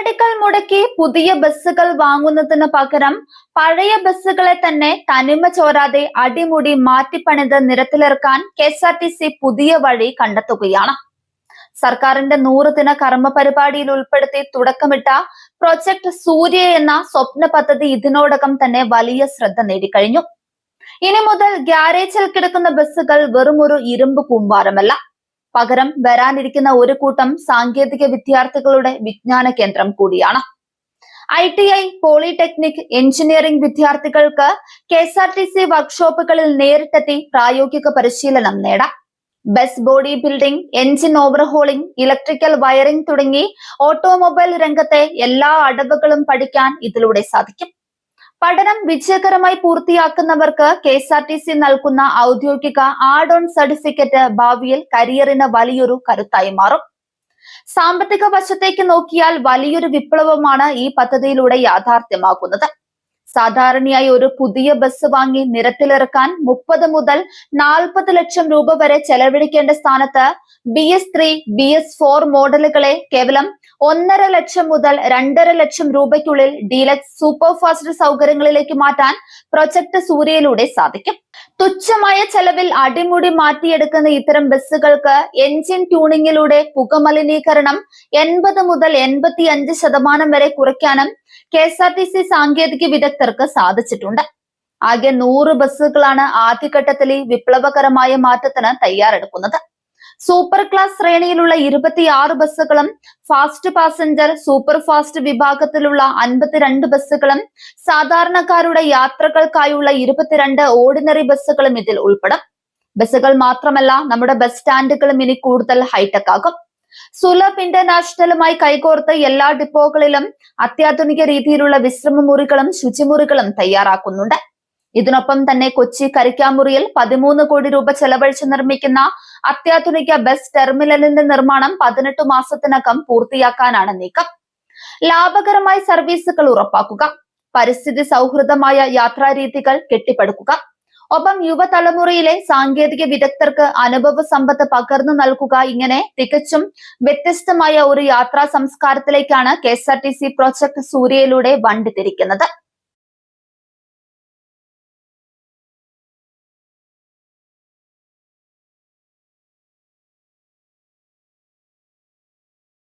കോടികൾ മുടക്കി പുതിയ ബസ്സുകൾ വാങ്ങുന്നതിന് പകരം പഴയ ബസ്സുകളെ തന്നെ തനിമ ചോരാതെ അടിമുടി മാറ്റിപ്പണിത് നിരത്തിലിറക്കാൻ കെഎസ്ആർടിസി പുതിയ വഴി കണ്ടെത്തുകയാണ്. സർക്കാരിന്റെ 100 ദിന കർമ്മ പരിപാടിയിൽ ഉൾപ്പെടുത്തി തുടക്കമിട്ട പ്രൊജക്ട് സൂര്യ എന്ന സ്വപ്ന പദ്ധതി ഇതിനോടകം തന്നെ വലിയ ശ്രദ്ധ നേടിക്കഴിഞ്ഞു. ഇനി മുതൽ ഗ്യാരേജിൽ കിടക്കുന്ന ബസ്സുകൾ വെറുമൊരു ഇരുമ്പ് കൂമ്പാരമല്ല, പകരം വരാനിരിക്കുന്ന ഒരു കൂട്ടം സാങ്കേതിക വിദ്യാർത്ഥികളുടെ വിജ്ഞാന കേന്ദ്രം കൂടിയാണ്. ITI, പോളിടെക്നിക്, എഞ്ചിനീയറിംഗ് വിദ്യാർത്ഥികൾക്ക് കെഎസ്ആർടിസി വർക്ക്ഷോപ്പുകളിൽ നേരിട്ടെത്തി പ്രായോഗിക പരിശീലനം നേടാം. Bus body building, engine overhauling, electrical wiring തുടങ്ങി ഓട്ടോമൊബൈൽ രംഗത്തെ എല്ലാ അടവുകളും പഠിക്കാൻ ഇതിലൂടെ സാധിക്കും. പഠനം വിജയകരമായി പൂർത്തിയാക്കുന്നവർക്ക് കെഎസ്ആർടിസി നൽകുന്ന ഔദ്യോഗിക ആഡ് ഓൺ സർട്ടിഫിക്കറ്റ് ഭാവിയിൽ കരിയറിന് വലിയൊരു കരുത്തായി മാറും. സാമ്പത്തിക വശത്തേക്ക് നോക്കിയാൽ വലിയൊരു വിപ്ലവമാണ് ഈ പദ്ധതിയിലൂടെ യാഥാർത്ഥ്യമാക്കുന്നത്. സാധാരണയായി ഒരു പുതിയ ബസ് വാങ്ങി നിരത്തിലിറക്കാൻ 30 മുതൽ 40 ലക്ഷം രൂപ വരെ ചെലവഴിക്കേണ്ട സ്ഥാനത്ത് BS3, BS4 മോഡലുകളെ കേവലം 1.5 ലക്ഷം മുതൽ 2.5 ലക്ഷം രൂപയ്ക്കുള്ളിൽ ഡീലക്സ് സൂപ്പർ ഫാസ്റ്റ് സൗകര്യങ്ങളിലേക്ക് മാറ്റാൻ പ്രൊജക്ട് സൂര്യയിലൂടെ സാധിക്കും. തുച്ഛമായ ചെലവിൽ അടിമുടി മാറ്റിയെടുക്കുന്ന ഇത്തരം ബസ്സുകൾക്ക് എഞ്ചിൻ ട്യൂണിങ്ങിലൂടെ പുകമലിനീകരണം 80 മുതൽ 85% വരെ കുറയ്ക്കാനും കെഎസ്ആർടിസി സാങ്കേതിക വിദഗ്ധർക്ക് സാധിച്ചിട്ടുണ്ട്. ആകെ 100 ബസ്സുകളാണ് ആദ്യഘട്ടത്തിൽ ഈ വിപ്ലവകരമായ മാറ്റത്തിന് തയ്യാറെടുക്കുന്നത്. സൂപ്പർ ക്ലാസ് ശ്രേണിയിലുള്ള 26 ബസ്സുകളും ഫാസ്റ്റ് പാസഞ്ചർ, സൂപ്പർ ഫാസ്റ്റ് വിഭാഗത്തിലുള്ള 52 ബസ്സുകളും സാധാരണക്കാരുടെ യാത്രകൾക്കായുള്ള 22 ഓർഡിനറി ബസ്സുകളും ഇതിൽ ഉൾപ്പെടും. ബസ്സുകൾ മാത്രമല്ല, നമ്മുടെ ബസ് സ്റ്റാൻഡുകളും ഇനി കൂടുതൽ ഹൈടെക് ആകും. സുലഭ് ഇന്റർനാഷണലുമായി കൈകോർത്ത് എല്ലാ ഡിപ്പോകളിലും അത്യാധുനിക രീതിയിലുള്ള വിശ്രമ മുറികളും ശുചിമുറികളും തയ്യാറാക്കുന്നുണ്ട്. ഇതിനൊപ്പം തന്നെ കൊച്ചി കരിക്കാമുറിയിൽ 13 കോടി രൂപ ചെലവഴിച്ച് നിർമ്മിക്കുന്ന അത്യാധുനിക ബസ് ടെർമിനലിന്റെ നിർമ്മാണം 18 മാസത്തിനകം പൂർത്തിയാക്കാനാണ് നീക്കം. ലാഭകരമായ സർവീസുകൾ ഉറപ്പാക്കുക, പരിസ്ഥിതി സൗഹൃദമായ യാത്രാരീതികൾ കെട്ടിപ്പടുക്കുക, ഒപ്പം യുവതലമുറയിലെ സാങ്കേതിക വിദഗ്ധർക്ക് അനുഭവ സമ്പത്ത് പകർന്നു നൽകുക, ഇങ്ങനെ തികച്ചും വ്യത്യസ്തമായ ഒരു യാത്രാ സംസ്കാരത്തിലേക്കാണ് കെഎസ്ആർടിസി പ്രൊജക്ട് സൂര്യയിലൂടെ വണ്ടി തിരിക്കുന്നത്.